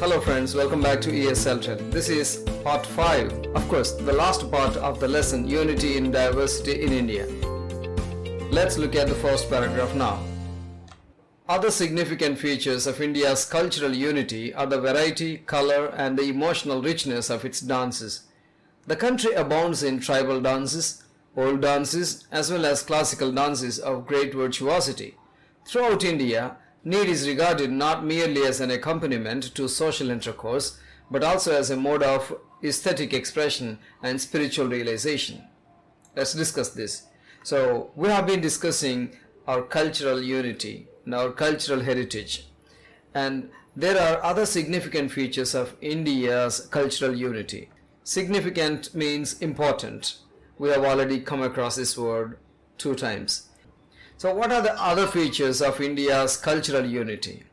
Hello friends, welcome back to ESL DRILL. This is part 5, of course the last part of the lesson Unity in Diversity in India. Let's look at the first paragraph now. Other significant features of India's cultural unity are the variety, color and the emotional richness of its dances. The country abounds in tribal dances, old dances as well as classical dances of great virtuosity. Throughout India, need is regarded not merely as an accompaniment to social intercourse, but also as a mode of aesthetic expression and spiritual realization. Let's discuss this. So, we have been discussing our cultural unity and our cultural heritage. And there are other significant features of India's cultural unity. Significant means important. We have already come across this word 2 times. So what are the other features of India's cultural unity?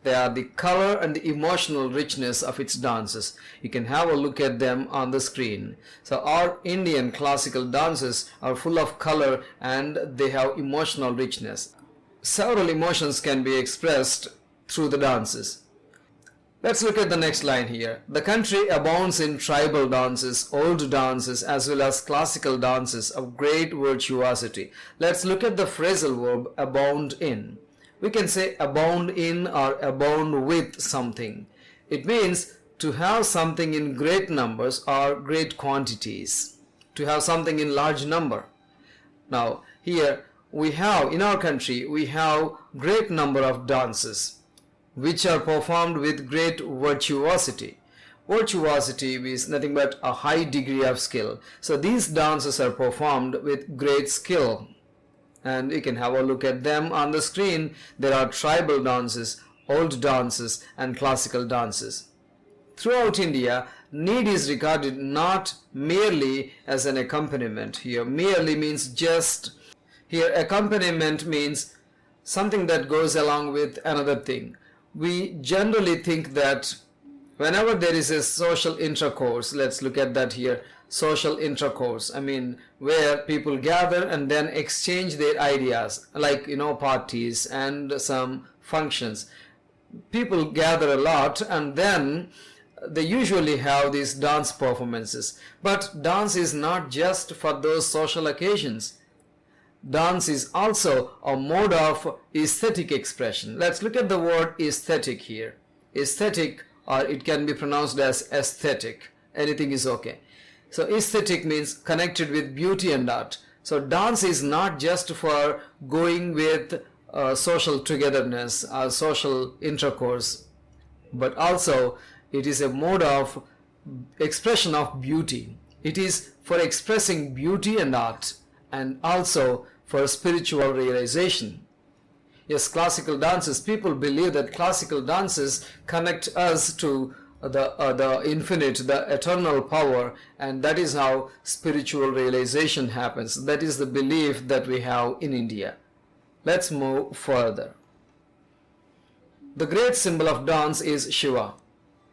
They are the color and the emotional richness of its dances. You can have a look at them on the screen. So our Indian classical dances are full of color and they have emotional richness. Several emotions can be expressed through the dances. Let's look at the next line here. The country abounds in tribal dances, old dances as well as classical dances of great virtuosity. Let's look at the phrasal verb abound in. We can say abound in or abound with something. It means to have something in great numbers or great quantities. To have something in large number. Now here we have, in our country, we have great number of dances which are performed with great virtuosity. Virtuosity means nothing but a high degree of skill. So these dances are performed with great skill. And you can have a look at them on the screen. There are tribal dances, old dances and classical dances. Throughout India, need is regarded not merely as an accompaniment. Here merely means just. Here accompaniment means something that goes along with another thing. We generally think that whenever there is a social intercourse, let's look at that here, social intercourse, where people gather and then exchange their ideas, like parties and some functions. People gather a lot and then they usually have these dance performances. But dance is not just for those social occasions. Dance is also a mode of aesthetic expression. Let's look at the word aesthetic here. Aesthetic, or it can be pronounced as aesthetic. Anything is okay. So aesthetic means connected with beauty and art. So dance is not just for going with social togetherness or social intercourse, but also it is a mode of expression of beauty. It is for expressing beauty and art, and also for spiritual realization. Yes, classical dances, people believe that classical dances connect us to the infinite, the eternal power, and that is how spiritual realization happens. That is the belief that we have in India. Let's move further. The great symbol of dance is Shiva,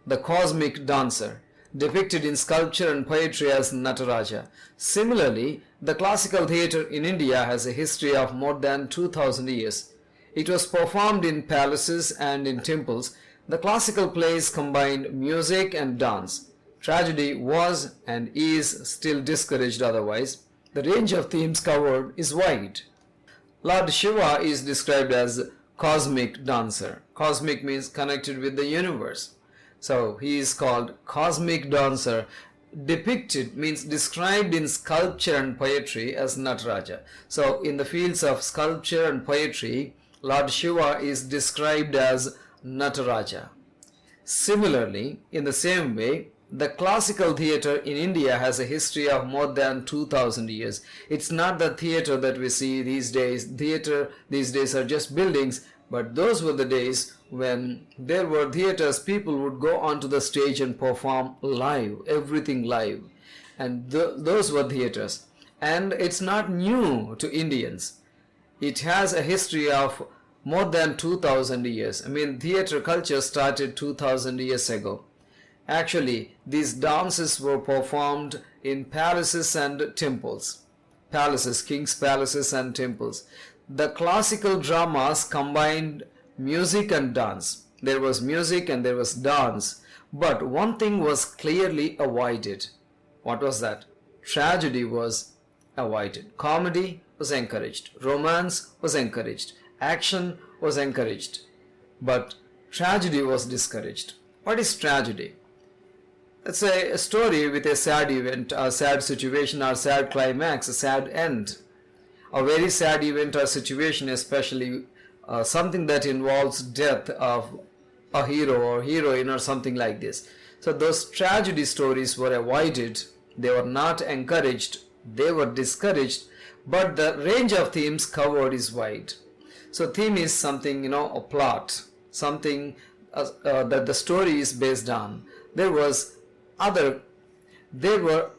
the cosmic dancer, depicted in sculpture and poetry as Nataraja. Similarly, the classical theatre in India has a history of more than 2000 years. It was performed in palaces and in temples. The classical plays combined music and dance. Tragedy was and is still discouraged otherwise. The range of themes covered is wide. Lord Shiva is described as cosmic dancer. Cosmic means connected with the universe. So he is called cosmic dancer. Depicted means described in sculpture and poetry as Nataraja. So in the fields of sculpture and poetry, Lord Shiva is described as Nataraja. Similarly, in the same way, the classical theatre in India has a history of more than 2000 years. It's not the theatre that we see these days. Theatre these days are just buildings, but those were the days when there were theatres. People would go onto the stage and perform live, everything live. And those were theatres. And it's not new to Indians. It has a history of more than 2000 years. Theatre culture started 2000 years ago. Actually, these dances were performed in palaces and temples. Palaces, kings' palaces and temples. The classical dramas combined music and dance. There was music and there was dance. But one thing was clearly avoided. What was that? Tragedy was avoided. Comedy was encouraged. Romance was encouraged. Action was encouraged. But tragedy was discouraged. What is tragedy? Let's say a story with a sad event, a sad situation, or sad climax, a sad end. A very sad event or situation, especially something that involves death of a hero or heroine or something like this. So those tragedy stories were avoided. They were not encouraged. They were discouraged. But the range of themes covered is wide. So theme is something, a plot, something that the story is based on. There were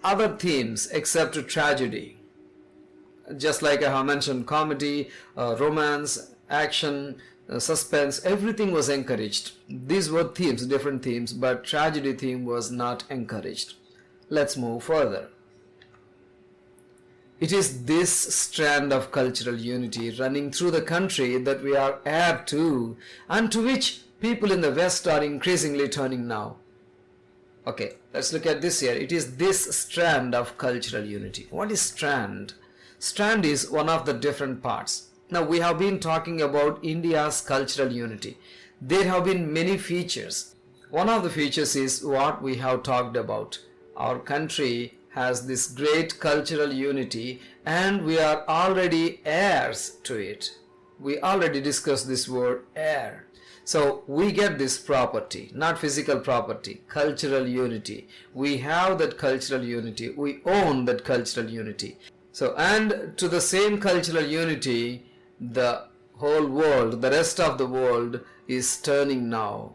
other themes except tragedy. Just like I have mentioned, comedy, romance, action, suspense, everything was encouraged. These were themes, different themes, but tragedy theme was not encouraged. Let's move further. It is this strand of cultural unity running through the country that we are heir to, and to which people in the West are increasingly turning now. Okay, let's look at this here. It is this strand of cultural unity. What is strand? Strand is one of the different parts. Now we have been talking about India's cultural unity. There have been many features. One of the features is what we have talked about. Our country has this great cultural unity and we are already heirs to it. We already discussed this word heir. So we get this property, not physical property, cultural unity. We have that cultural unity. We own that cultural unity. So, and to the same cultural unity, the whole world, the rest of the world is turning now.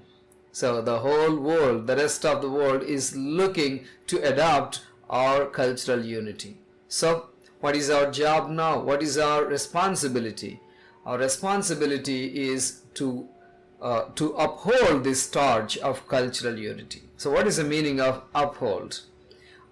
So the whole world, the rest of the world is looking to adopt our cultural unity. So what is our job now? What is our responsibility? Our responsibility is to uphold this torch of cultural unity. So what is the meaning of uphold?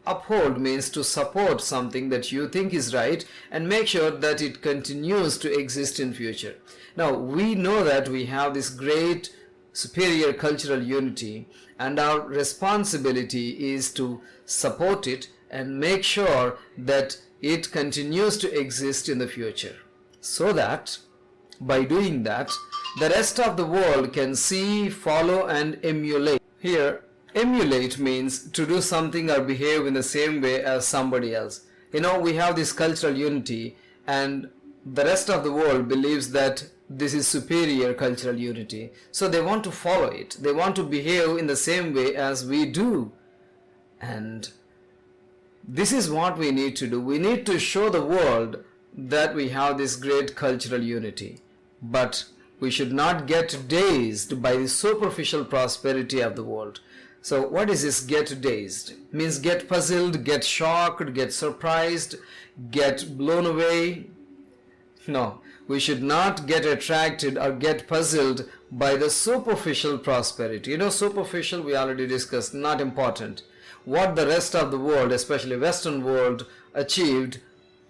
Uphold means to support something that you think is right and make sure that it continues to exist in future. Now we know that we have this great superior cultural unity and our responsibility is to support it and make sure that it continues to exist in the future, so that by doing that the rest of the world can see, follow and emulate. Here emulate means to do something or behave in the same way as somebody else. We have this cultural unity and the rest of the world believes that this is superior cultural unity. So they want to follow it. They want to behave in the same way as we do. And this is what we need to do. We need to show the world that we have this great cultural unity. But we should not get dazed by the superficial prosperity of the world. So what is this get dazed? Means get puzzled, get shocked, get surprised, get blown away. No, we should not get attracted or get puzzled by the superficial prosperity. Superficial we already discussed, not important. What the rest of the world, especially Western world, achieved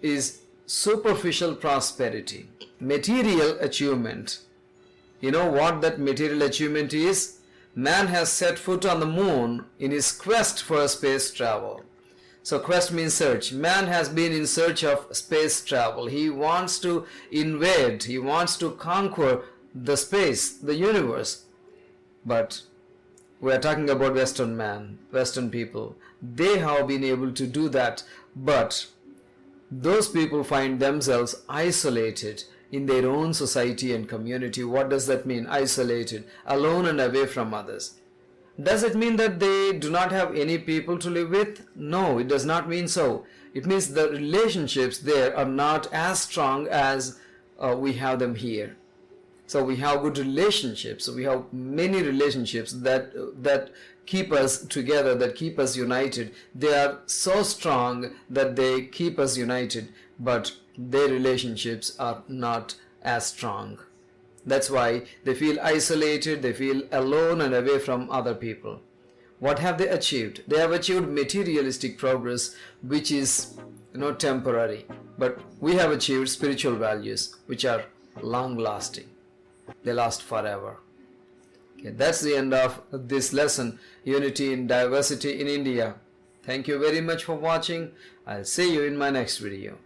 is superficial prosperity, material achievement. You know what that material achievement is? Man has set foot on the moon in his quest for space travel. So quest means search. Man has been in search of space travel. He wants to invade. He wants to conquer the space, the universe. But we are talking about Western man, Western people. They have been able to do that. But those people find themselves isolated in their own society and community. What does that mean? Isolated, alone and away from others. Does it mean that they do not have any people to live with? No, it does not mean so. It means the relationships there are not as strong as we have them here. So we have good relationships. We have many relationships that keep us together, that keep us united. They are so strong that they keep us united, but their relationships are not as strong. That's why they feel isolated, they feel alone and away from other people. What have they achieved? They have achieved materialistic progress, which is temporary. But we have achieved spiritual values, which are long lasting. They last forever. Okay, that's the end of this lesson, Unity in Diversity in India. Thank you very much for watching. I'll see you in my next video.